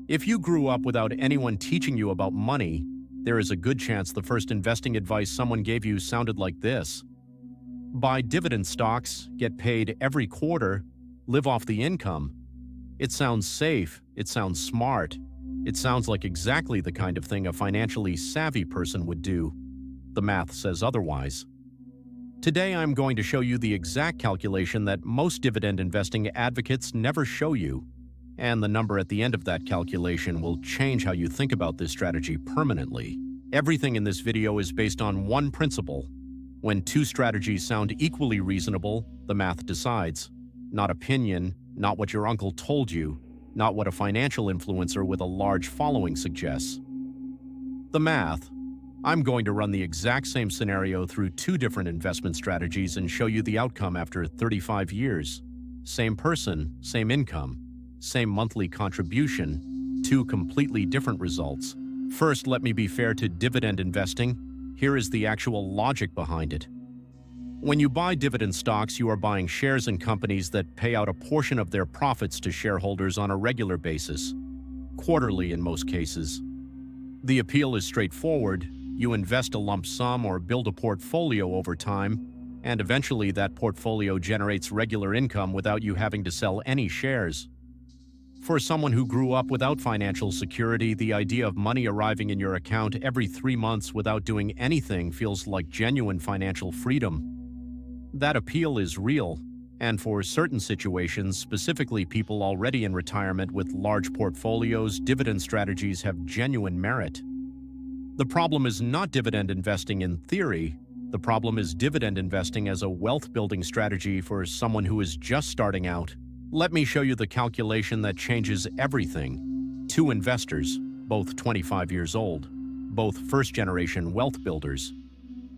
If you grew up without anyone teaching you about money, there is a good chance the first investing advice someone gave you sounded like this. Buy dividend stocks, get paid every quarter, live off the income. It sounds safe, it sounds smart, it sounds like exactly the kind of thing a financially savvy person would do. The math says otherwise. Today I'm going to show you the exact calculation that most dividend investing advocates never show you. And the number at the end of that calculation will change how you think about this strategy permanently. Everything in this video is based on one principle. When two strategies sound equally reasonable, the math decides. Not opinion, not what your uncle told you, not what a financial influencer with a large following suggests. The math. I'm going to run the exact same scenario through two different investment strategies and show you the outcome after 35 years. Same person, same income. Same monthly contribution, two completely different results. First, let me be fair to dividend investing. Here is the actual logic behind it. When you buy dividend stocks, you are buying shares in companies that pay out a portion of their profits to shareholders on a regular basis, quarterly in most cases. The appeal is straightforward. You invest a lump sum or build a portfolio over time, and eventually that portfolio generates regular income without you having to sell any shares. For someone who grew up without financial security, the idea of money arriving in your account every 3 months without doing anything feels like genuine financial freedom. That appeal is real, and for certain situations, specifically people already in retirement with large portfolios, dividend strategies have genuine merit. The problem is not dividend investing in theory. The problem is dividend investing as a wealth-building strategy for someone who is just starting out. Let me show you the calculation that changes everything. Two investors, both 25 years old, both first-generation wealth builders.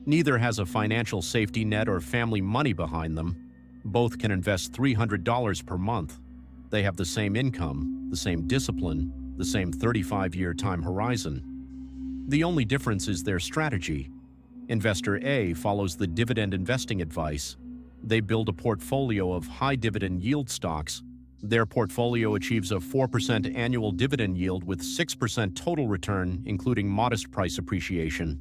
Neither has a financial safety net or family money behind them. Both can invest $300 per month. They have the same income, the same discipline, the same 35-year time horizon. The only difference is their strategy. Investor A follows the dividend investing advice. They build a portfolio of high dividend yield stocks. Their portfolio achieves a 4% annual dividend yield with 6% total return, including modest price appreciation.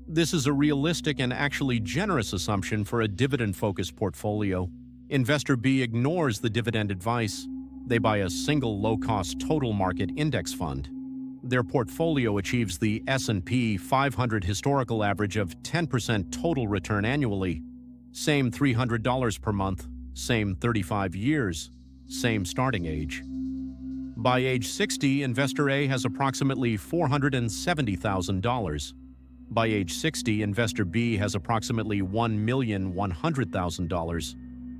This is a realistic and actually generous assumption for a dividend-focused portfolio. Investor B ignores the dividend advice. They buy a single low-cost total market index fund. Their portfolio achieves the S&P 500 historical average of 10% total return annually. Same $300 per month, same 35 years, same starting age. By age 60, Investor A has approximately $470,000. By age 60, Investor B has approximately $1,100,000,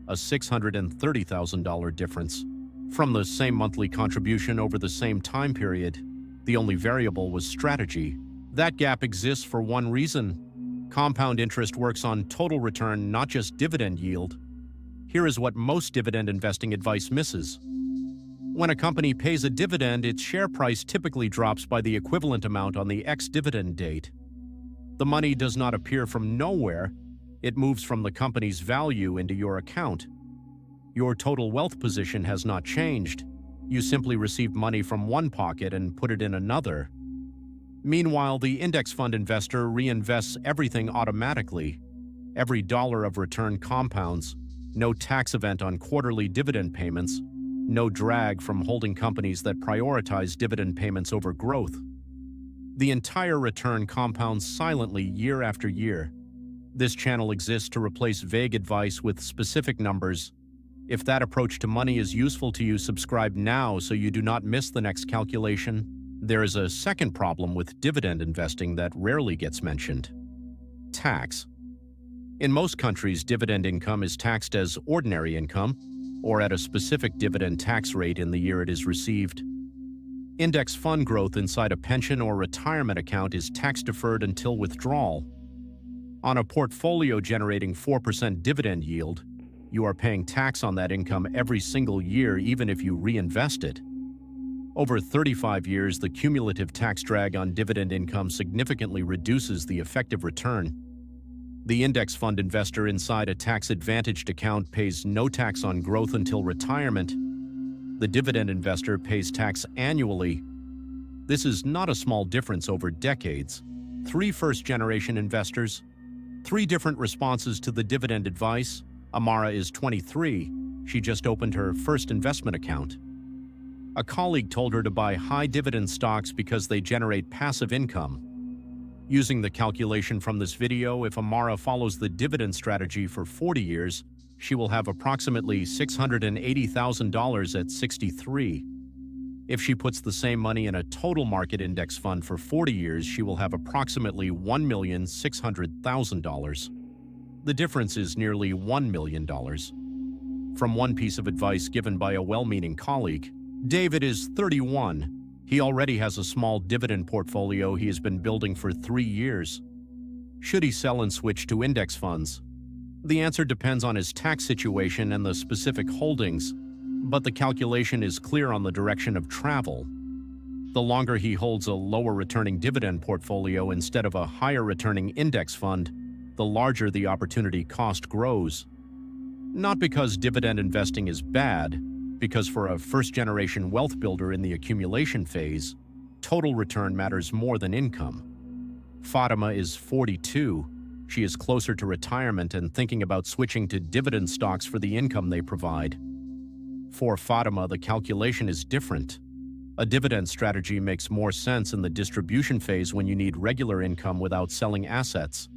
a $630,000 difference. From the same monthly contribution over the same time period, the only variable was strategy. That gap exists for one reason. Compound interest works on total return, not just dividend yield. Here is what most dividend investing advice misses. When a company pays a dividend, its share price typically drops by the equivalent amount on the ex-dividend date. The money does not appear from nowhere. It moves from the company's value into your account. Your total wealth position has not changed. You simply receive money from one pocket and put it in another. Meanwhile, the index fund investor reinvests everything automatically. Every dollar of return compounds. No tax event on quarterly dividend payments. No drag from holding companies that prioritize dividend payments over growth. The entire return compounds silently year after year. This channel exists to replace vague advice with specific numbers. If that approach to money is useful to you, subscribe now so you do not miss the next calculation. There is a second problem with dividend investing that rarely gets mentioned. Tax. In most countries, dividend income is taxed as ordinary income, or at a specific dividend tax rate in the year it is received. Index fund growth inside a pension or retirement account is tax-deferred until withdrawal. On a portfolio generating 4% dividend yield, you are paying tax on that income every single year, even if you reinvest it. Over 35 years, the cumulative tax drag on dividend income significantly reduces the effective return. The index fund investor inside a tax-advantaged account pays no tax on growth until retirement. The dividend investor pays tax annually. This is not a small difference over decades. 3 first-generation investors. 3 different responses to the dividend advice. Amara is 23. She just opened her first investment account. A colleague told her to buy high-dividend stocks because they generate passive income. Using the calculation from this video, if Amara follows the dividend strategy for 40 years, she will have approximately $680,000 at 63. If she puts the same money in a total market index fund for 40 years, she will have approximately $1,600,000. The difference is nearly $1 million. From one piece of advice given by a well-meaning colleague, David is 31. He already has a small dividend portfolio he has been building for 3 years. Should he sell and switch to index funds? The answer depends on his tax situation and the specific holdings, but the calculation is clear on the direction of travel. The longer he holds a lower-returning dividend portfolio instead of a higher-returning index fund, the larger the opportunity cost grows. Not because dividend investing is bad, because for a first-generation wealth builder in the accumulation phase, total return matters more than income. Fatima is 42. She is closer to retirement and thinking about switching to dividend stocks for the income they provide. For Fatima, the calculation is different. A dividend strategy makes more sense in the distribution phase when you need regular income without selling assets.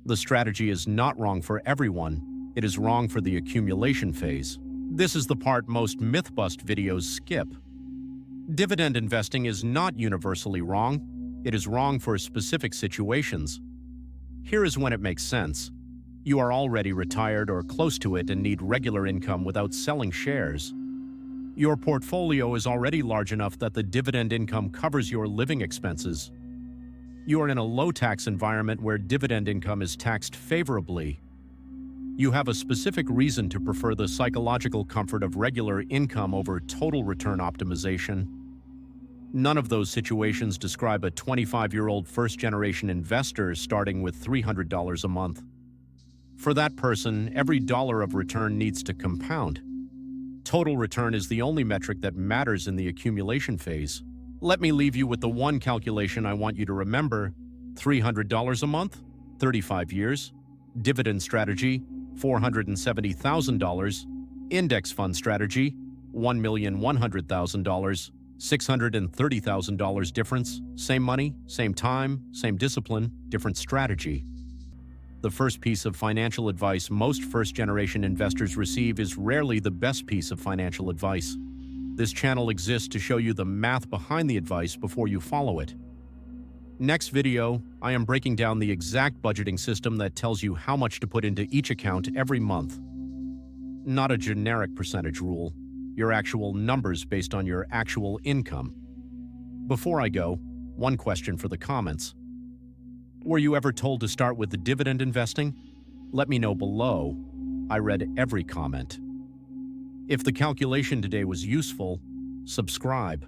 The strategy is not wrong for everyone. It is wrong for the accumulation phase. This is the part most myth-bust videos skip. Dividend investing is not universally wrong. It is wrong for specific situations. Here is when it makes sense. You are already retired or close to it and need regular income without selling shares. Your portfolio is already large enough that the dividend income covers your living expenses. You are in a low-tax environment where dividend income is taxed favorably. You have a specific reason to prefer the psychological comfort of regular income over total return optimization. None of those situations describe a 25-year-old first-generation investor starting with $300 a month. For that person, every dollar of return needs to compound. Total return is the only metric that matters in the accumulation phase. Let me leave you with the one calculation I want you to remember. $300 a month, 35 years. Dividend strategy, $470,000. Index fund strategy, $1,100,000. $630,000 difference. Same money, same time, same discipline, different strategy. The first piece of financial advice most first-generation investors receive is rarely the best piece of financial advice. This channel exists to show you the math behind the advice before you follow it. Next video, I am breaking down the exact budgeting system that tells you how much to put into each account every month. Not a generic percentage rule, your actual numbers based on your actual income. Before I go, one question for the comments. Were you ever told to start with the dividend investing? Let me know below. I read every comment. If the calculation today was useful, subscribe.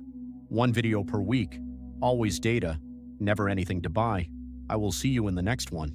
1 video per week, always data, never anything to buy. I will see you in the next one.